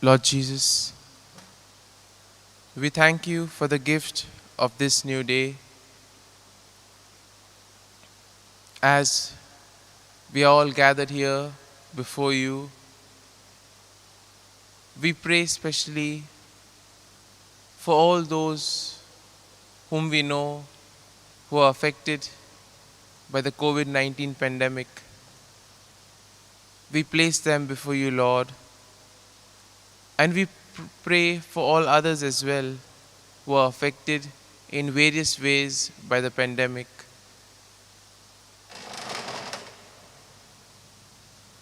Lord Jesus, we thank you for the gift of this new day. As we are all gathered here before you, we pray specially for all those whom we know who are affected by the COVID-19 pandemic. We place them before you, Lord, and we pray for all others as well who are affected in various ways by the pandemic.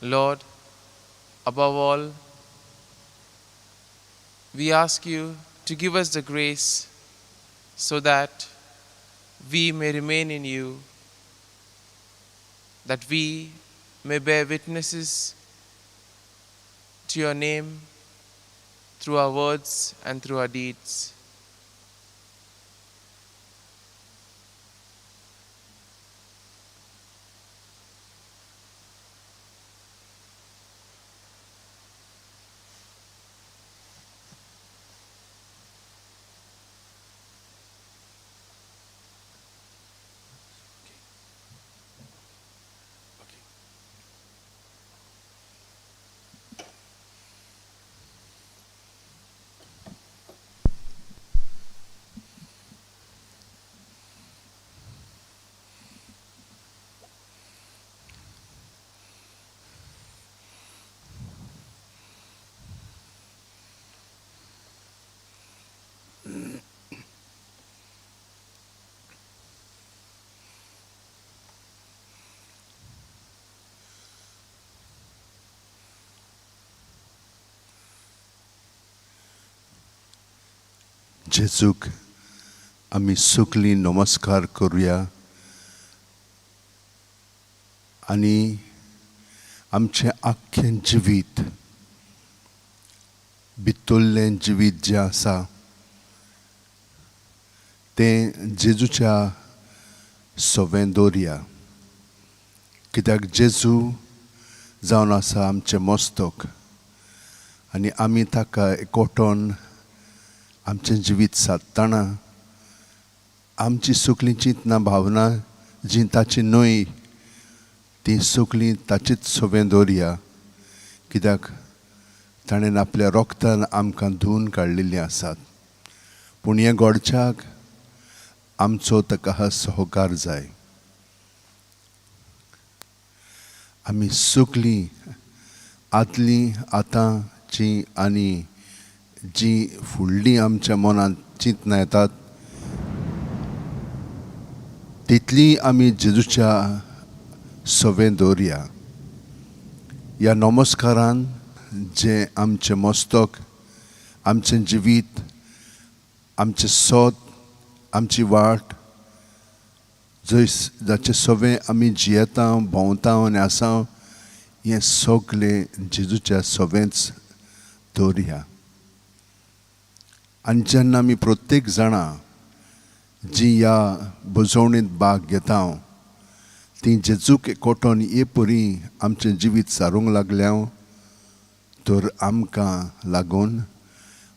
Lord, above all, we ask you to give us the grace so that we may remain in you, that we may bear witnesses to your name through our words and through our deeds. जेजूक आमी सगळीं नमस्कार करुया आनी आमचें आख्खें जिवीत भितरलें जिवीत जें आसा तें जेजूच्या सोबें दवरया, कित्याक जेजू जावन आसा आमचें मस्तक आनी आमी ताका एकवटोन आमचें जिवीत सादतना आमची सगळीं चिंतनां भावना जी ताची न्हय ती सगळीं ताचीच सोबें दवरया, कित्याक ताणें आपल्या रोगतान आमकां धुवन काडलेलीं आसात. पूण हे घडच्याक आमचो ताका सहकार जाय. आमी सगळीं आदलीं आतांचीं आनी जी फुडलीं आमच्या मनांत चिंतनां येतात तितलीं आमी जेजूच्या सोबें दवरया. ह्या नमस्कारान जे आमचें मस्तक, आमचें जिवीत, आमचें सोत, आमची वाट, जाचे सगळें आमी जियेता, भोंवता आनी आसा, हें सगलें जेजूच्या सवेंच दवरया. आनी जेन्ना आमी प्रत्येक जाणां जी ह्या बुजवणेंत भाग घेता ती जेजूक एकवटोन ये परी आमचें जिवीत सारूंक लागल्या तर आमकां लागून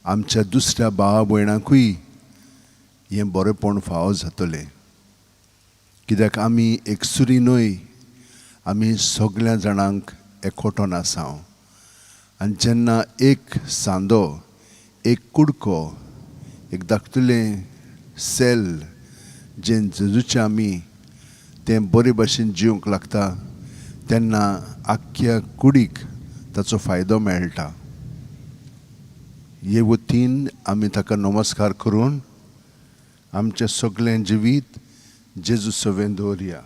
आमच्या दुसऱ्या भावा भयणांकूय हें बरेंपण फावो जातलें. कित्याक आमी एकसुरी न्हय, आमी सगळ्या जाणांक एकवटोन आसा. आनी जेन्ना एक सांदो, एक कुडको, एक धाकटुलें सेल जें जेजूचें आमी तें बरे भाशेन जिवंक लागता तेन्ना आख्ख्या कुडीक ताचो फायदो मेळटा. हे वतीन आमी ताका नमस्कार करून आमचें सगळें जिवीत जेजू सवें दवरया.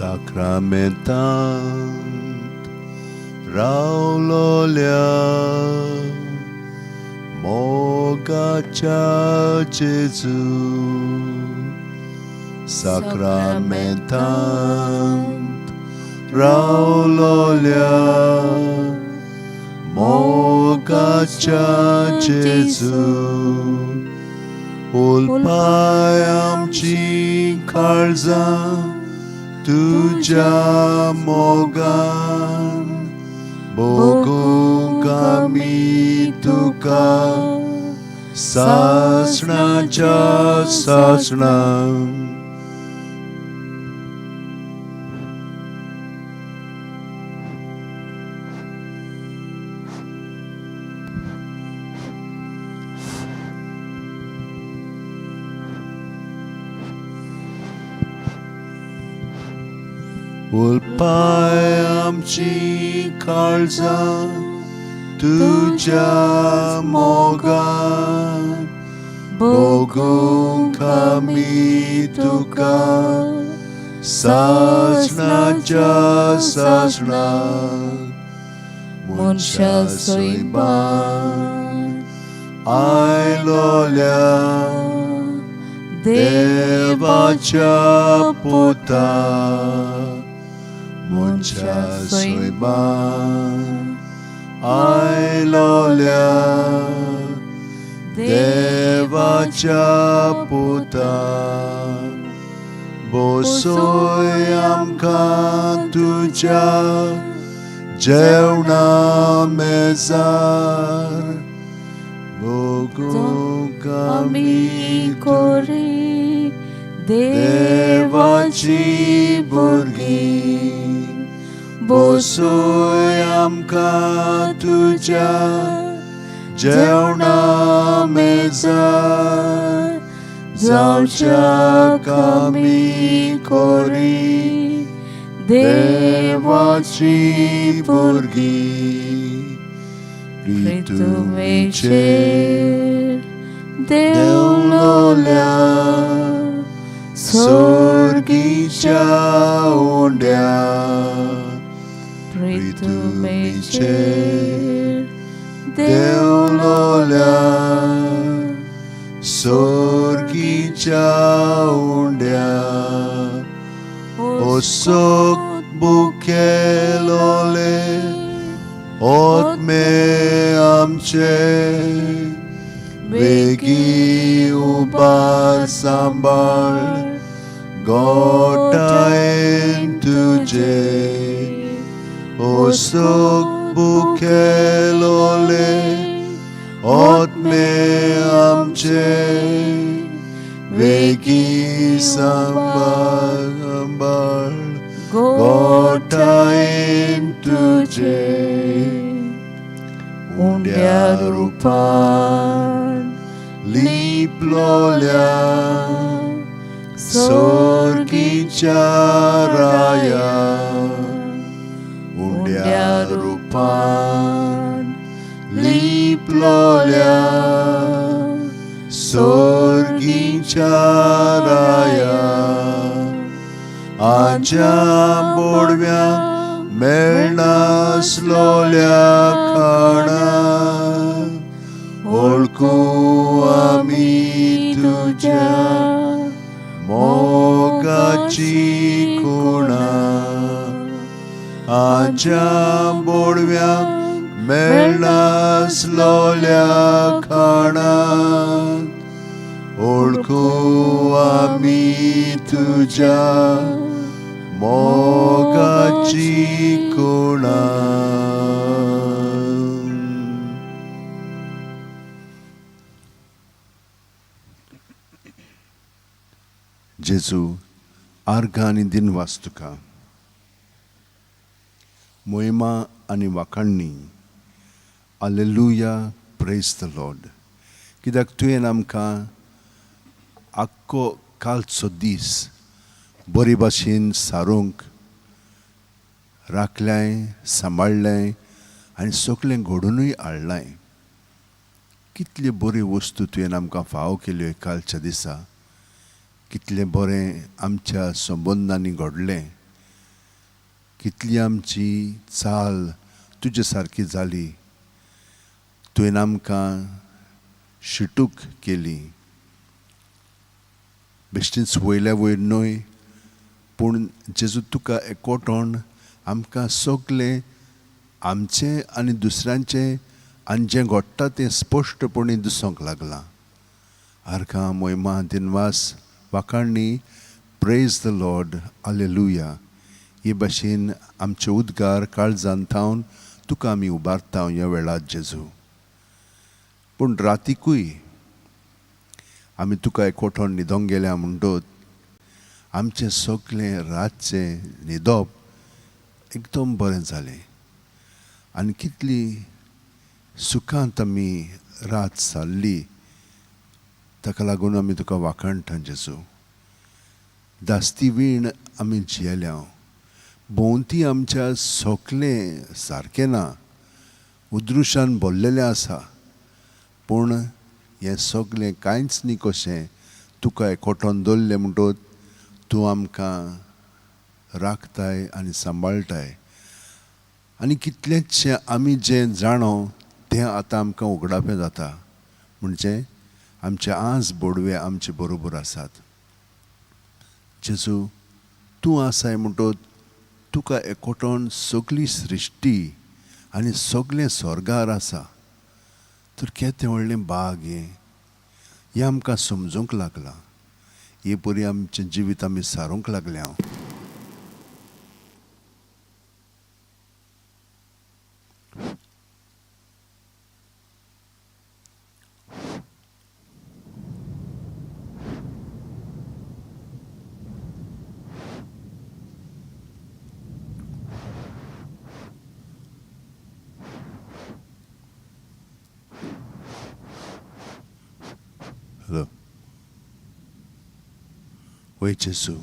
Sacramentant raololia mogacha Jesu. Sacramentant raololia mogacha Jesu. Ulpai amchi karzan तुझ्या मोगान बघूंक आमी तुका सासणाच्या सासणां. उलपाय आमची काळजां तुझ्या मोगान बघूंक आमी तुका सासणाच्या सासणां. मनशा सोयबान आयलोल्या देवाच्या पुता. मनशा सोयबान आयलोल्या देवाच्या पुता. बसोय आमकां तुझ्या जेवणा मेजार बघूंक आमी कोरी देवाची भुरगीं. बसोय आमकां तुझ्या जेवणा मेजार जावच्याक आमी कोरी देवाची भुरगीं. प्रितुमेचेर देवलोल्या सोर्गीच्या ओंड्या. प्रितुमेचेर देवलोल्या सोर्गीच्या उंड्या ओसोक बुकेलोले ओतमे आमचे बेगी उबार सांभाळ गोठायेन तुझे ओसोक बुकेलोले ओतमे आमचे बेगी सांभाळ गोठायेन तुझे उंड्या रुपान लिपलोल्या सोर्गीच्या राया उंड्या रुपान लिपलोल्या सोर्गीच्या राया आज्या बोडव्यांक मेळनासलोल्या खाणा ओळखू आमी तुझ्या मोगाची खुणा आज्या बोडव्यांक मेळनासलोल्या खाणा ओळखू आमी तुझ्या मोगाची खुणा. जेजू आर्गां आनी दिनवास तुका मोहिमा आनी वाखाणणी हालेलुया प्रेज द लॉर्ड. कित्याक तुवें आमकां आख्खो कालचो दीस बरे भाशेन सारूंक राखलें सांबाळलें आनी सगळें घडोवनूय हाडलें. कितले बऱ्यो वस्तू तुवें आमकां फावो केल्यो कालच्या दिसा. कितलें बरें आमच्या संबंदांनी घडलें. कितली आमची चाल तुजे सारकी जाली. तुवें आमकां शिटूक केली. बेश्टीच वयल्या वयर न्हय पूण जेजू तुका एकवटोन आमकां सगलें आमचें आनी दुसऱ्यांचें आनी जें घडटा तें स्पश्टपणी दिसूंक लागलां. आर्गां मोहिमा दिनवास वाखाणणी प्रेज द लॉर्ड हालेलुया. हे भाशेन आमचे उद्गार काळजांत थावन तुका आमी उबारता ह्या वेळार जेजू. पूण रातीकूय आमी तुका एकवटोन न्हिदोंक गेल्या म्हणटोच आमचें सगलें रातचें न्हिदप एकदम बरें जालें. आनी कितली सुखांत आमी रात सारली. ताका लागून आमी तुका वाखाणटा जेजू. दास्ती वेळ आमी जियेल्या. भोंवती आमच्या सगलें सारकें ना. उद्रुशान भरलेलें आसा. पूण हें सगलें कांयच न्ही कशें तुका एकवटोन दवरलें म्हणटोच तूं आमकां राखताय आनी सांबाळटाय. आनी कितलेंचशें आमी जें जाणो तें आतां आमकां उगडापें जाता. म्हणजे आमचे आज बोडवे आमचे बरोबर आसात. जेजू तूं आसाय म्हणटोच तुका एकवटोन सगली सृश्टी आनी सगलें स्वर्गार आसा. तर केदें व्हडलें बाग हें आमकां समजूंक लागलां. हे परी आमचें जिवीत आमी सारूंक लागल्या. हॅलो वय जेजू.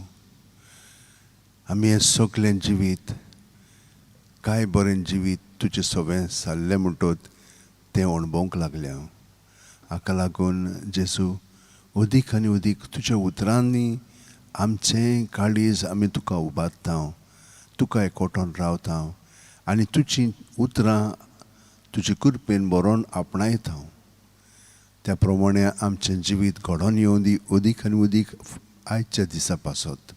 आमी हें सगलें जिवीत काय बरें जिवीत तुजें सगळें सारलें म्हणटोच तें अणभवूंक लागल्या. हाका लागून जेजू अदीक आनी अदीक तुज्या उतरांनी आमचें काळीज आमी तुका उबारता. तुका एकवटोन रावता आनी तुजीं उतरां तुजे कृपेन बरोवन आपणायता. त्या प्रमाणे आमचें जिवीत घडोवन येवं दी अदीक आनी अदीक आयच्या दिसा पासत.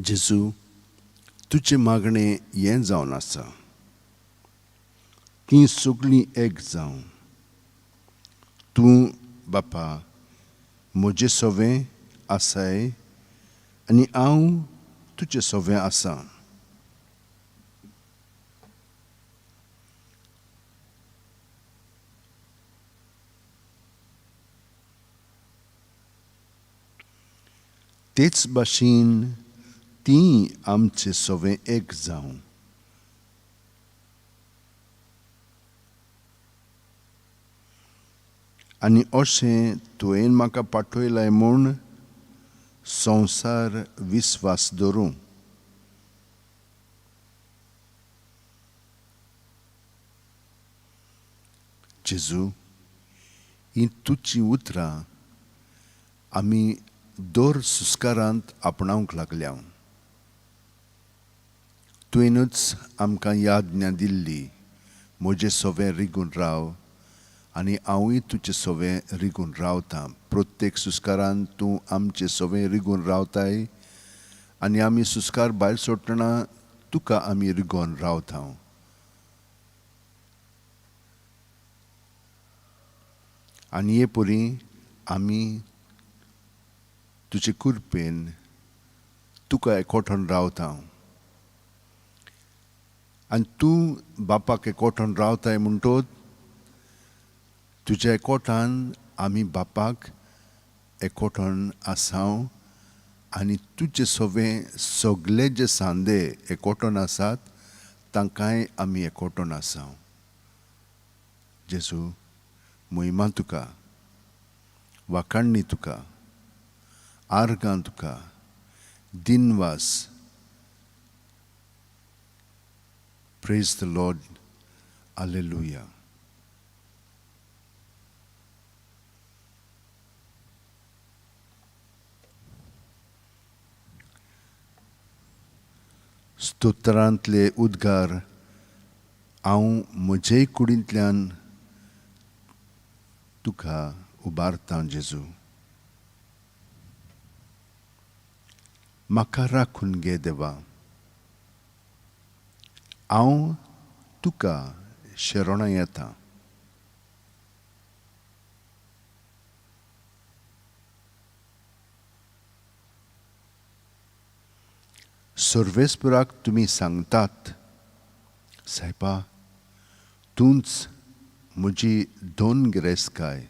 जेजू, तुजे मागणें हें जावन आसा. ती सगळीं एक जावं. तूं बापा म्हजें सोवें आसाय आनी हांव तुजें सोवें आसां. तेच भाशेन तीं आमचें सोवें एक जावं. आनी अशें तुवें म्हाका पाठयलाय म्हूण संवसार विस्वास दवरूं. जेजू, हीं तुजीं उतरां आमी दर सुस्कारांत आपणावंक लागल्या. तुवेंनच आमकां याज्ञा दिल्ली, म्हजें सोवें रिगून राव आनी हांवूय तुजें सोवें रिगून रावतां. प्रत्येक सुस्कारांत तूं आमचें सोवें रिगून रावताय आनी आमी सुस्कार भायर सोडटना तुका आमी रिगोवन रावता. आनी हे परी आमी तुजे कृपेन तुका एकवटून रावता. आनी तूं बापाक एकवटून रावताय म्हणटोच तुज्या एकवटान आमी बापाक एकवटून आसांव आनी तुजें सोवें सगळे जे सांदे एकवटून आसात तांकांय आमी एकवटून आसांव. जेजू, महिमा तुका, वाखाणणी तुका, आर्गां तुका, दिनवास. Praise the Lord. Alleluia. स्तोत्रांतले उद्गार हांव म्हजेय कुडींतल्यान तुका उबारतां. जेजू, म्हाका राखून घे देवा. हांव तुका शरणा येतां. सर्वेस्पराक तुमी सांगतात, सायबा, तूंच म्हजी दोन गिरेस्तकाय.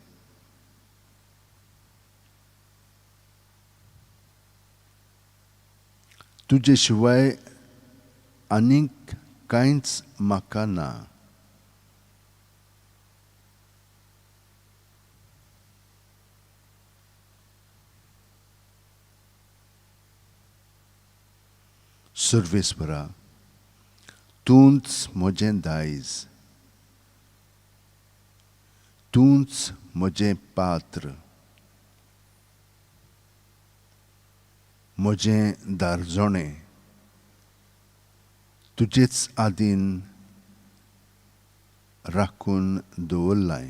तुजे शिवाय आनीक कांयच म्हाका ना. सर्वेस्परा, तूंच म्हजें दायज. तूंच म्हजें पात्र. म्हजें दारजोणें तुजेच आदीन राखून दवरलाय.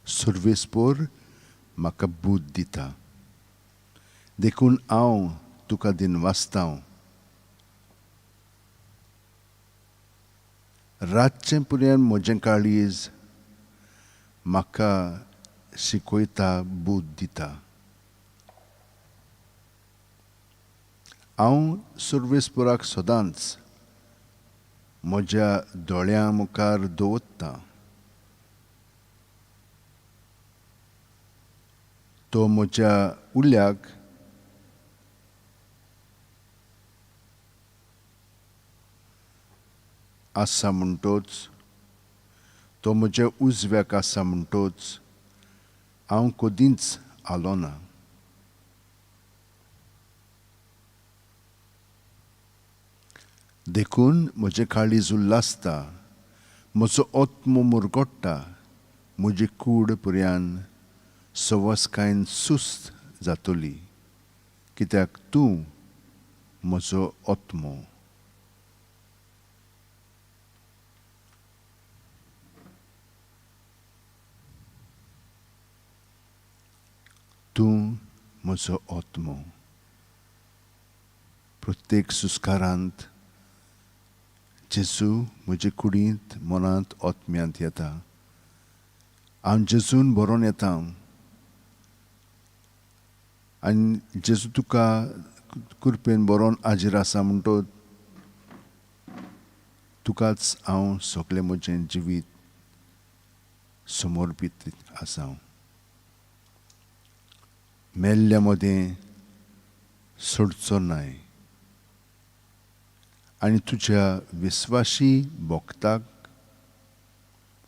सर्वेस्पोर म्हाका बूद दिता, देखून हांव तुका दिनवासतां. रातचें पुर्यान म्हजें काळीज म्हाका शिकयता, बूद दिता. हांव सर्वेस्पोराक सदांच म्हज्या दोळ्यां मुखार दवरतां. तो म्हज्या उल्याक आसा म्हणटोच, तो म्हज्या उजव्याक आसा म्हणटोच हांव कदींच आलो ना. देखून म्हजें काळीज उल्लासता, म्हजो ओत्मो मुरगोडटा, म्हजी कूड पुर्यान सवस्कायेन सुस्त जातली, कित्याक तूं म्हजो ओत्मो. तूं म्हजो ओत्मो. प्रत्येक सुस्कारांत जेजू म्हजे कुडींत मनांत ओतम्यांत येता. हांव जेजून बरोवन येता आनी जेजू तुका कृपेन बरोवन हाजीर आसा म्हणटच तुकाच हांव सगळें म्हजें जिवीत समर्पीत आसा. मेल्ल्या मदें सोडचो न्हय आनी तुज्या विस्वासी भोगताक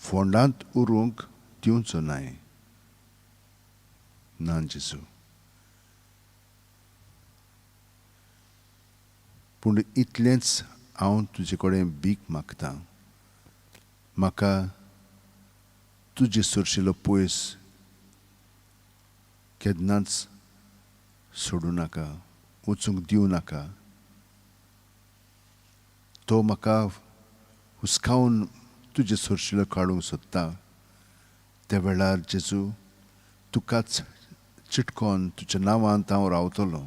फोंडांत उरूंक दिवचो न्हय. ना जेजू. पूण इतलेंच हांव तुजे कडेन भीक मागतां. म्हाका तुजे सुरशिल्लो पयस केन्नाच सोडूं नाका, वचूंक दिवं नाका. तो म्हाका हुस्कावन तुजे सुरशिल्लो काडूंक सोदता. त्या वेळार जेजू तुकाच चिटकोन तुज्या नांवांत हांव रावतलों.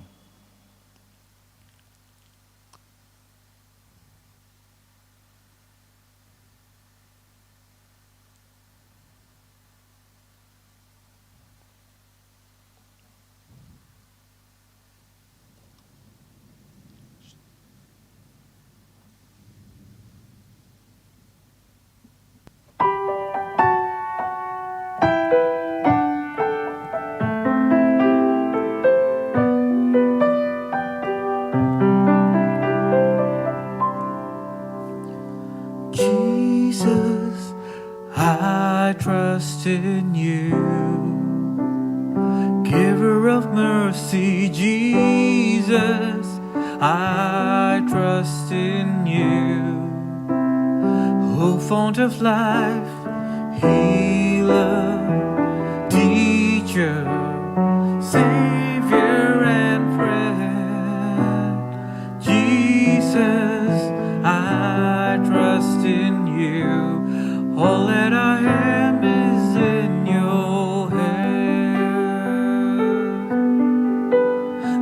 Jesus, I trust in you. Giver of mercy, Jesus, I trust in you. O fount of life, healer, teacher, Savior and friend, Jesus, I trust in you. All that I am is in your hand.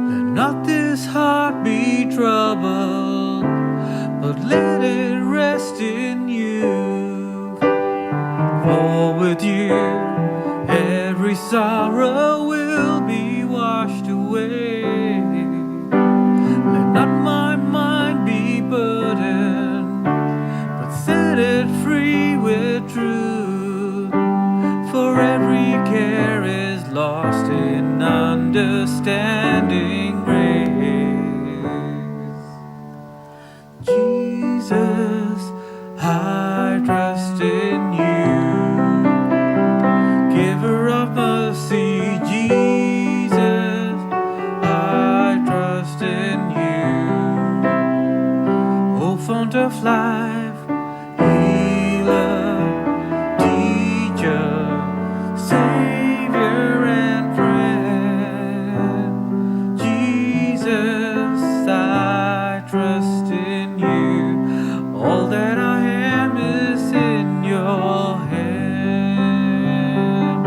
Let not this heart be troubled, but let it rest in you. For with you every sorrow will be washed away. Let not my mind be burdened, but set it free with truth. For every care is lost in understanding grace. Jesus, I trust in you. Giver of mercy, Jesus, I trust in you. O fount of life, healer, teacher, Savior and friend, Jesus, I trust in you. All that I am is in your hand.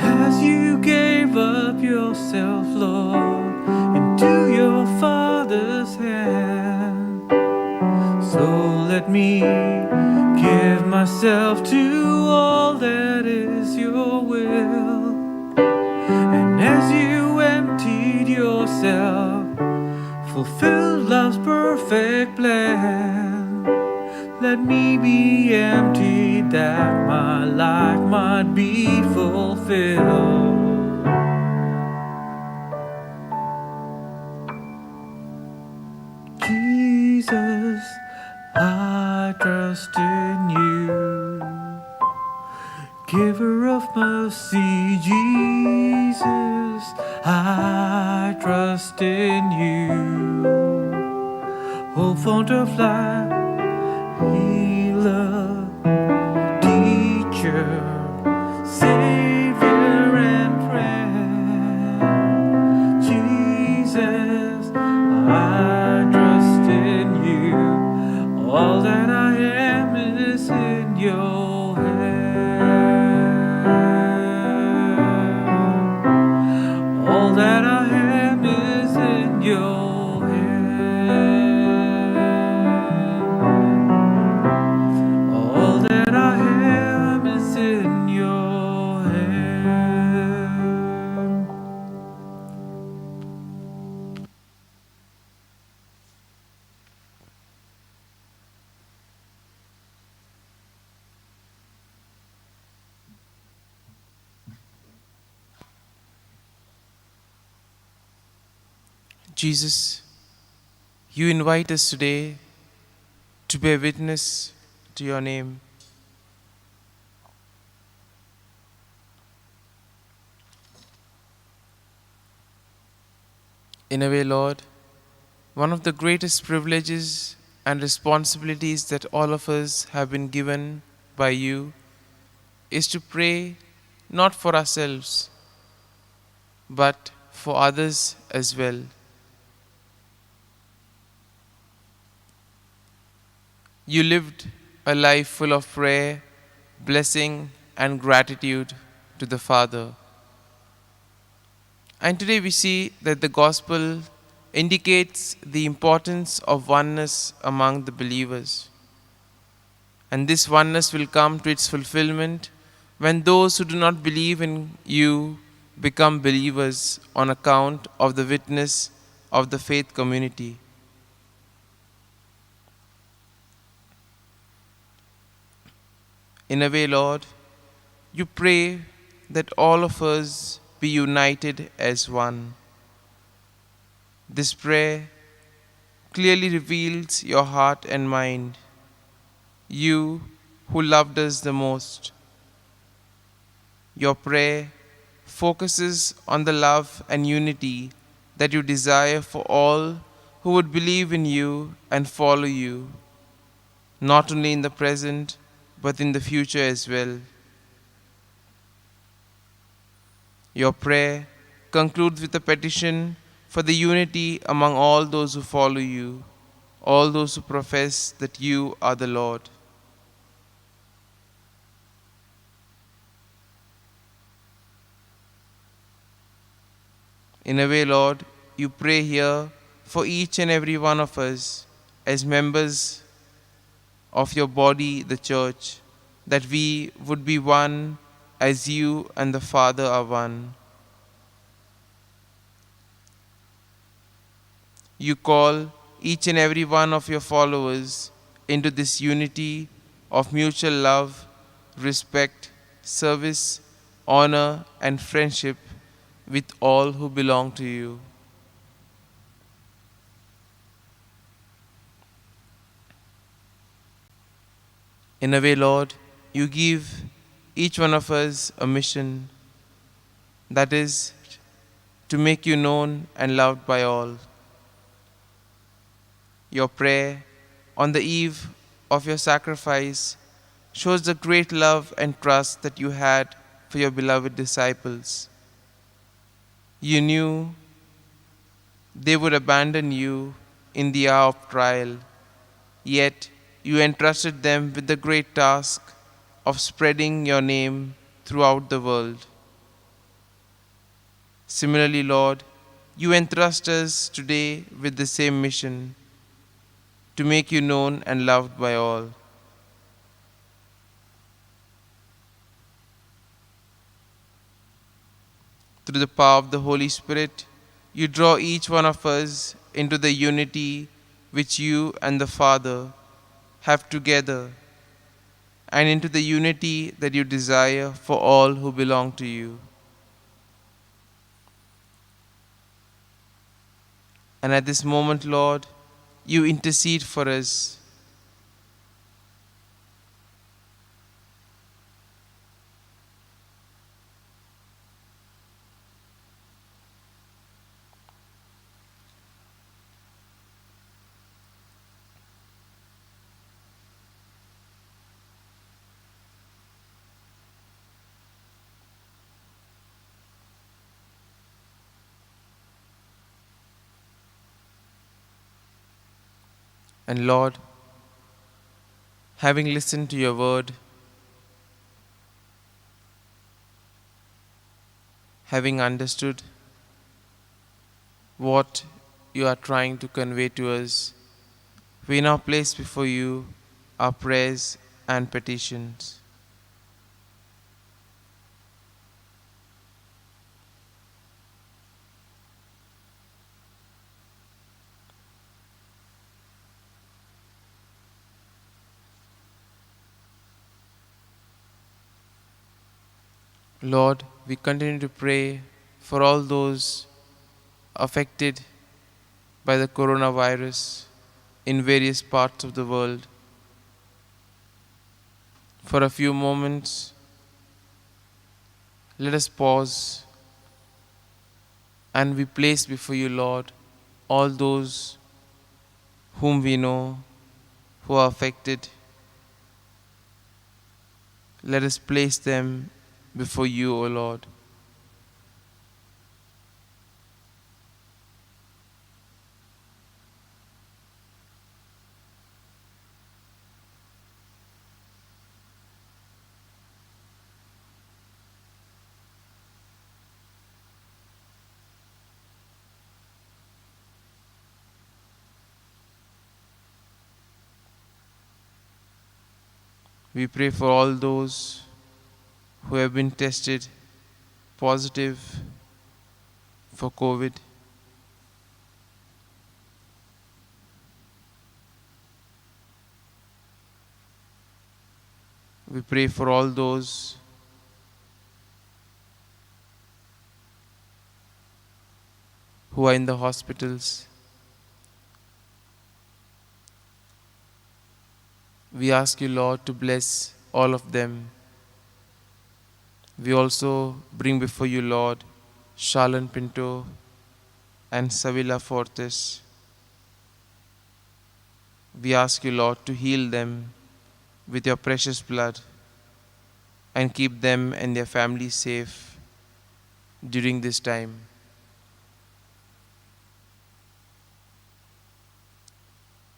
As you gave up yourself, Lord, into your Father's hand, so let me give myself to all that is your will. And as you emptied yourself, fulfilled love's perfect plan, let me be emptied that my life might be fulfilled. Jesus, I trust in you. Giver of mercy, Jesus, I trust in you. O font of life, healer, teacher, Savior and friend, Jesus, I trust in you. All that I am is in your hand. All that I am is in your hand. All that I am is in your hand. Jesus, you invite us today to bear witness to your name. In a way, Lord, one of the greatest privileges and responsibilities that all of us have been given by you is to pray not for ourselves, but for others as well. You lived a life full of prayer, blessing, and gratitude to the Father. And today we see that the gospel indicates the importance of oneness among the believers. And this oneness will come to its fulfillment when those who do not believe in you become believers on account of the witness of the faith community. In a way, Lord, you pray that all of us be united as one. This prayer clearly reveals your heart and mind, you who loved us the most. Your prayer focuses on the love and unity that you desire for all who would believe in you and follow you, not only in the present but in the future as well. Your prayer concludes with a petition for the unity among all those who follow you, all those who profess that you are the Lord. In a way, Lord, you pray here for each and every one of us as members of your body, the Church, that we would be one as you and the Father are one. You call each and every one of your followers into this unity of mutual love, respect, service, honor, and friendship with all who belong to you. In a way, Lord, you give each one of us a mission, that is, to make you known and loved by all. Your prayer on the eve of your sacrifice shows the great love and trust that you had for your beloved disciples. You knew they would abandon you in the hour of trial, yet you entrusted them with the great task of spreading your name throughout the world. Similarly, Lord, you entrust us today with the same mission, to make you known and loved by all. Through the power of the Holy Spirit, you draw each one of us into the unity which you and the Father have together, and into the unity that you desire for all who belong to you. And at this moment, Lord, you intercede for us. And Lord, having listened to your word, having understood what you are trying to convey to us, we now place before you our prayers and petitions. Lord, we continue to pray for all those affected by the coronavirus in various parts of the world. For a few moments, let us pause and we place before you, Lord, all those whom we know who are affected. Let us place them before you, O Lord. We pray for all those who have been tested positive for COVID. We pray for all those who are in the hospitals. We ask you, Lord, to bless all of them. We also bring before you, Lord, Shalan Pinto and Savila Fortes. We ask you, Lord, to heal them with your precious blood and keep them and their families safe during this time.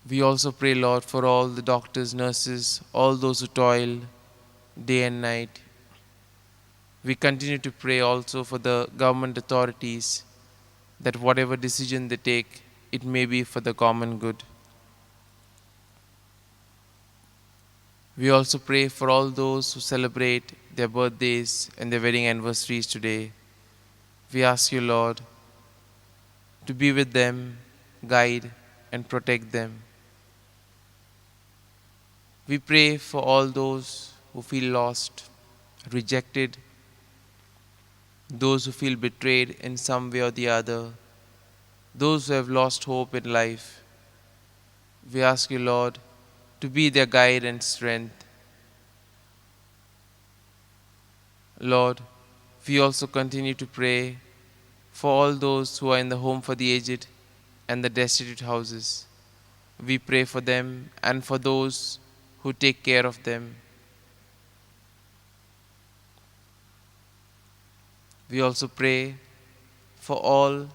We also pray, Lord, for all the doctors, nurses, all those who toil day and night. We continue to pray also for the government authorities that whatever decision they take, it may be for the common good. We also pray for all those who celebrate their birthdays and their wedding anniversaries today. We ask you, Lord, to be with them, guide and protect them. We pray for all those who feel lost, rejected, those who feel betrayed in some way or the other, those who have lost hope in life. We ask you, Lord, to be their guide and strength. Lord, we also continue to pray for all those who are in the home for the aged and the destitute houses. We pray for them and for those who take care of them. We also pray for all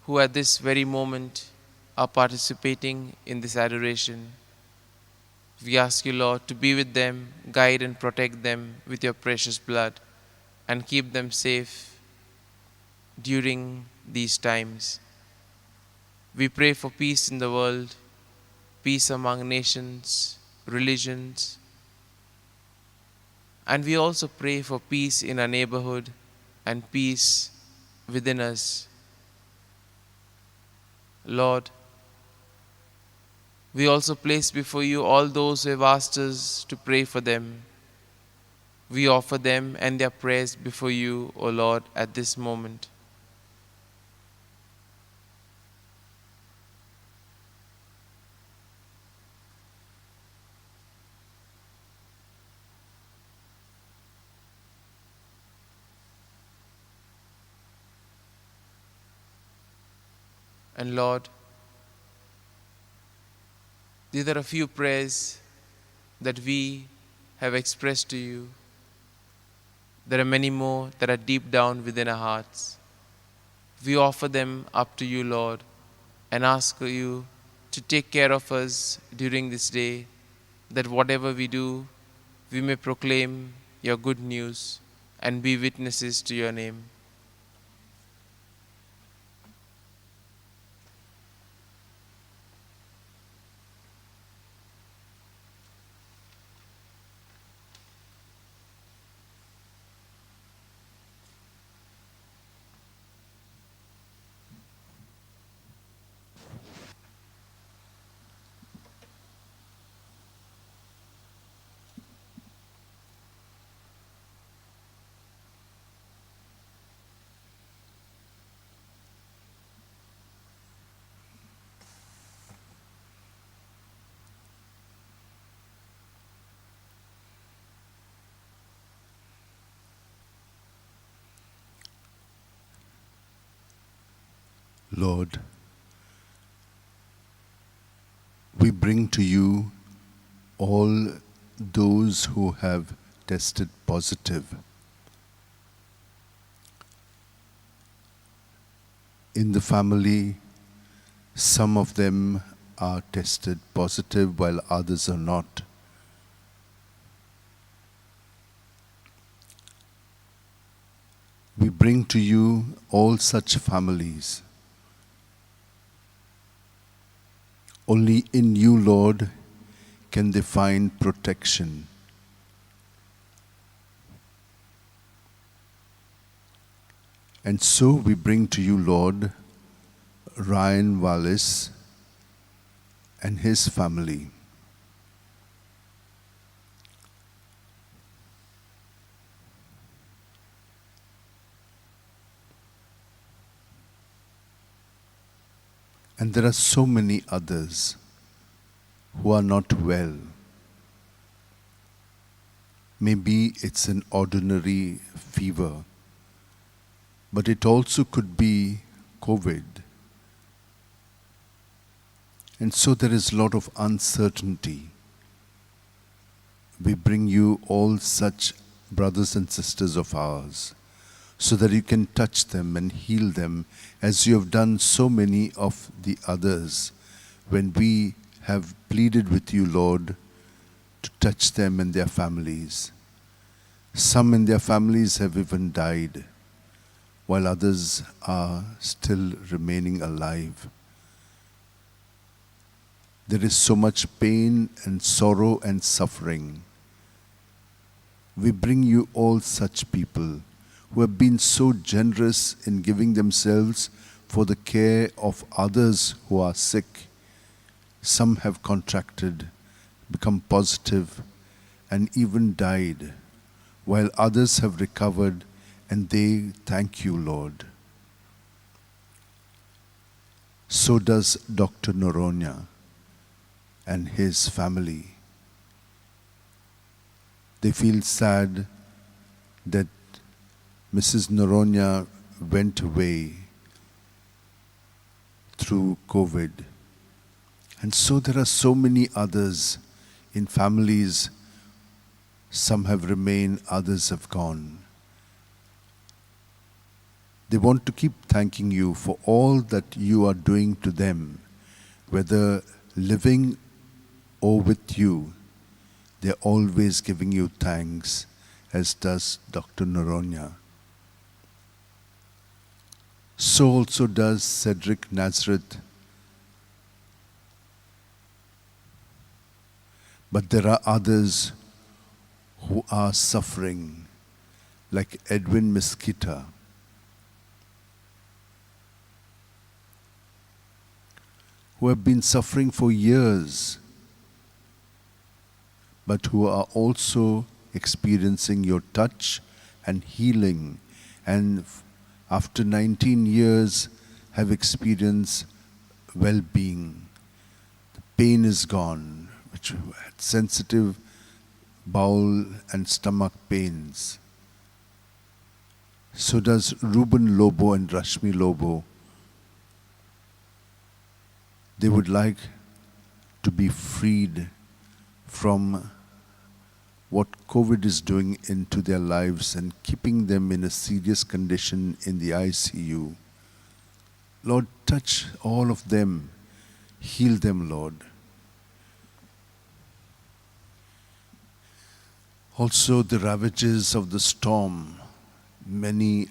who at this very moment are participating in this adoration. We ask you, Lord, to be with them, guide and protect them with your precious blood, and keep them safe during these times. We pray for peace in the world, peace among nations, religions, and we also pray for peace in our neighborhood and peace within us. Lord, we also place before you all those who have asked us to pray for them. We offer them and their prayers before you, O Lord, at this moment. And Lord, these are a few prayers that we have expressed to you. There are many more that are deep down within our hearts. We offer them up to you, Lord, and ask you to take care of us during this day, that whatever we do, we may proclaim your good news and be witnesses to your name. Lord, we bring to you all those who have tested positive. In the family, some of them are tested positive while others are not. We bring to you all such families. Only in you, Lord, can they find protection. And so we bring to you, Lord, Ryan Wallace and his family. And there are so many others who are not well. Maybe it's an ordinary fever, but it also could be COVID. And so there is a lot of uncertainty. We bring you all such brothers and sisters of ours, so that you can touch them and heal them as you have done so many of the others when we have pleaded with you, Lord, to touch them and their families. Some in their families have even died, while others are still remaining alive. There is so much pain and sorrow and suffering. We bring you all such people who have been so generous in giving themselves for the care of others who are sick. Some have contracted, become positive, and even died, while others have recovered, and they thank you, Lord. So does Dr. Noronha and his family. They feel sad that Mrs. Noronha went away through COVID. And so there are so many others in families. Some have remained, others have gone. They want to keep thanking you for all that you are doing to them, whether living or with you. They're always giving you thanks, as does Dr. Noronha. So also does Cedric Nazareth. But there are others who are suffering, like Edwin Mesquita, who have been suffering for years, but who are also experiencing your touch and healing, and after 19 years have experienced well-being. The pain is gone, which had sensitive bowel and stomach pains. So does Ruben Lobo and Rashmi Lobo. They would like to be freed from what COVID is doing into their lives and keeping them in a serious condition in the ICU. Lord, touch all of them. Heal them, Lord. Also, the ravages of the storm, many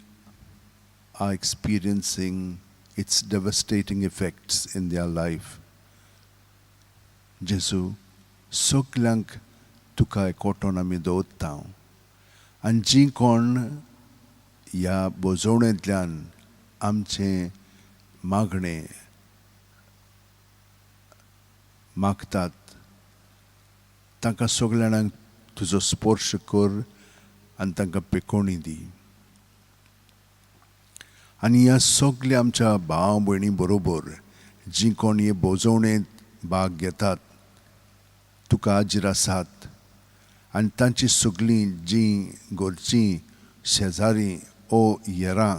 are experiencing its devastating effects in their life. Jesu, सगल्यांक तुका एकवटून आमी दवरता आनी जीं कोण ह्या बोजवणेंतल्यान आमचें मागणें मागतात तांकां सगळ्या जाणांक तुजो स्पर्श कर आनी तांकां पेखोवणी दी. आनी ह्या सगल्या आमच्या भाव भयणी बरोबर जीं कोण हे बोजवणेंत भाग घेतात तुका हाजीर आसात आनी तांची सगळीं जीं घरचीं शेजारी ओ येरां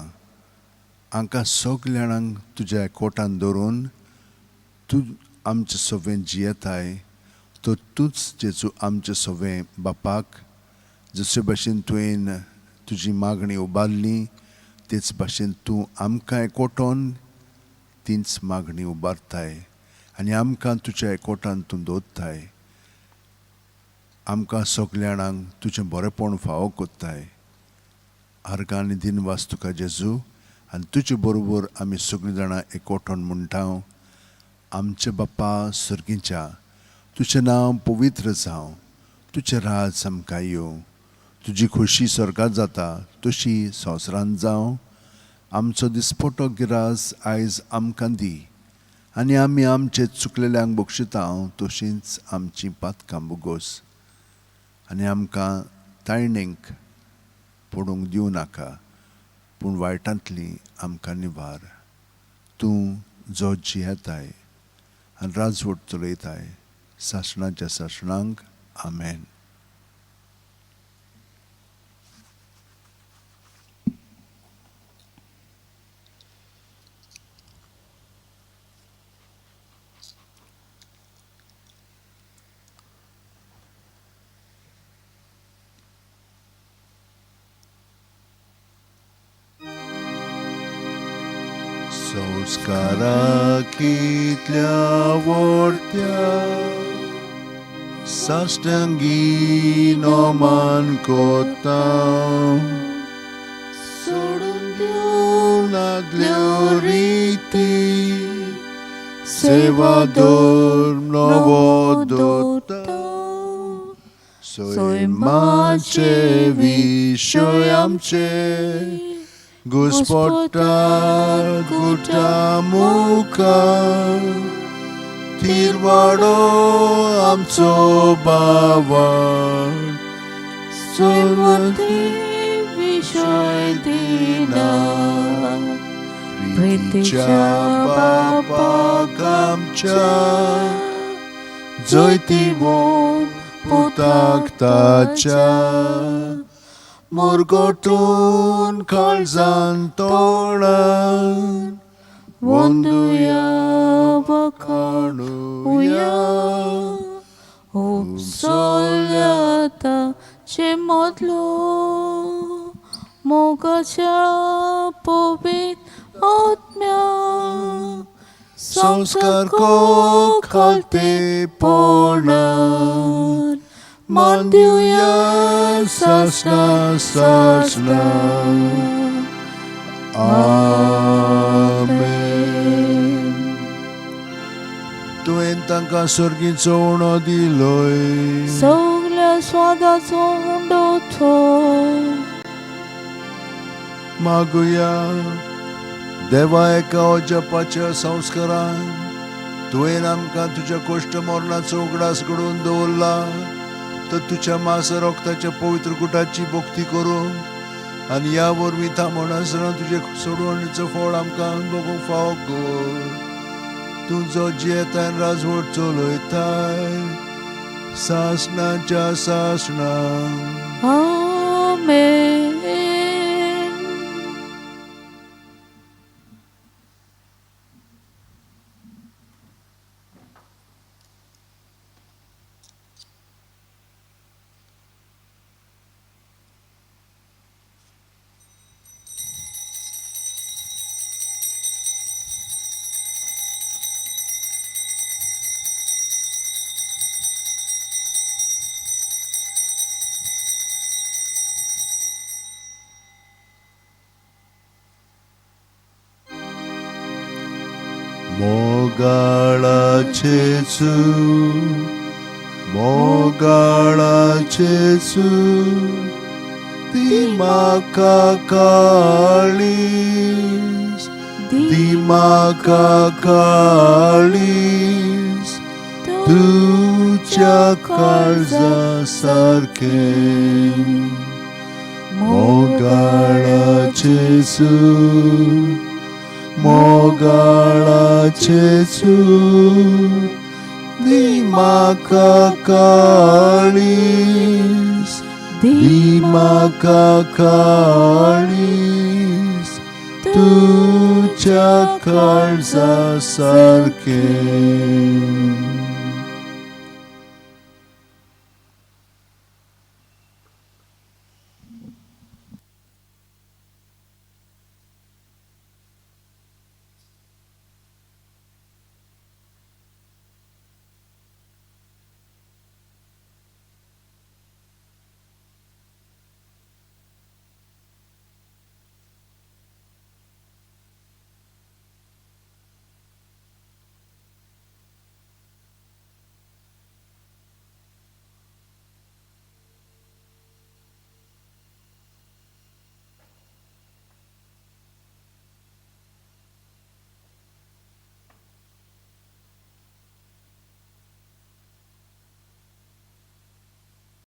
हांकां सगल्या जाणांक तुज्या एकवटान दवरून तूं आमचे सवें जियेताय तो तूंच जेजू आमचे सवें बापाक जशे भाशेन तुवें तुजी मागणी उबारली तेच भाशेन तूं आमकां एकवटोन तीच मागणी उबारताय आनी आमकां तुज्या एकवटान तूं दवरताय. आमकां सगल्या जाणांक तुजें बरेंपण फावो कोत्ताय. आर्गां आनी दिनवास तुका जेजू आनी तुजे बरोबर आमी सगळीं जाणां एकवटोन म्हणटा आमचे बाप्पा सर्गीच्या तुजें नांव पवित्र जावं, तुजें राज आमकां येवं, तुजी खोशी स्वर्गांत जाता तशी संवसारांत जावं. आमचो दिसपटो गिरास आयज आमकां दी आनी आमी आमचे चुकलेल्यांक बक्षिता तशींच आमचीं पातकां बुगोस आनी आमकां ताळणेंक पडूंक दिवं नाका पूण वायटांतली आमकां निवार. तूं जो जियेताय आनी राजवट चलयताय सासणाच्या सासणांक. आमेन. संस्काराकितल्या व्हडत्या साश्टांगी नोमान कोता सोडून दिवं लागल्यो रिती सेवा दोर नवो दोता सैमाचे विशय आमचे Gospodar gutamuka Tirwado amco bawan Solwati vishoy dina Priticha bapa kamcha Zoitivo putaktacha Morgotun kaळजान तोळान वंदुया वखाणुया Solata ce modlo Mogacia povit otmia संस्कार को खालते पोळान Mandiuya sasna sasna. Amen. Tuwen tankang sorginco uno diloy. Sogla swadaco undoto. Maguya देवा एका जपाच्या संस्कारान तुवें आमकां तुज्या कश्ट मरणाचो उगडास घडोवन दवरला तर तुझ्या मास रोक्ताच्या पवित्र गुटाची भक्ती करून आनी ह्या वरवीं थांबून आसतना तुजे सोडवणीचो फळ आमकां भोगूंक फावो कर. तूं जो जियेताय राजवट चलयताय सासणाच्या सासणां. Amen. मोगाळाचे येसू मोगाळाचे येसू ती म्हाका काळीस ती म्हाका काळीस तुझ्या काळजा सारखे मोगाळाचे येसू मोगाळाचे येसू ती म्हाका काळीस ती म्हाका काळीस तुझ्या काळजा सारखे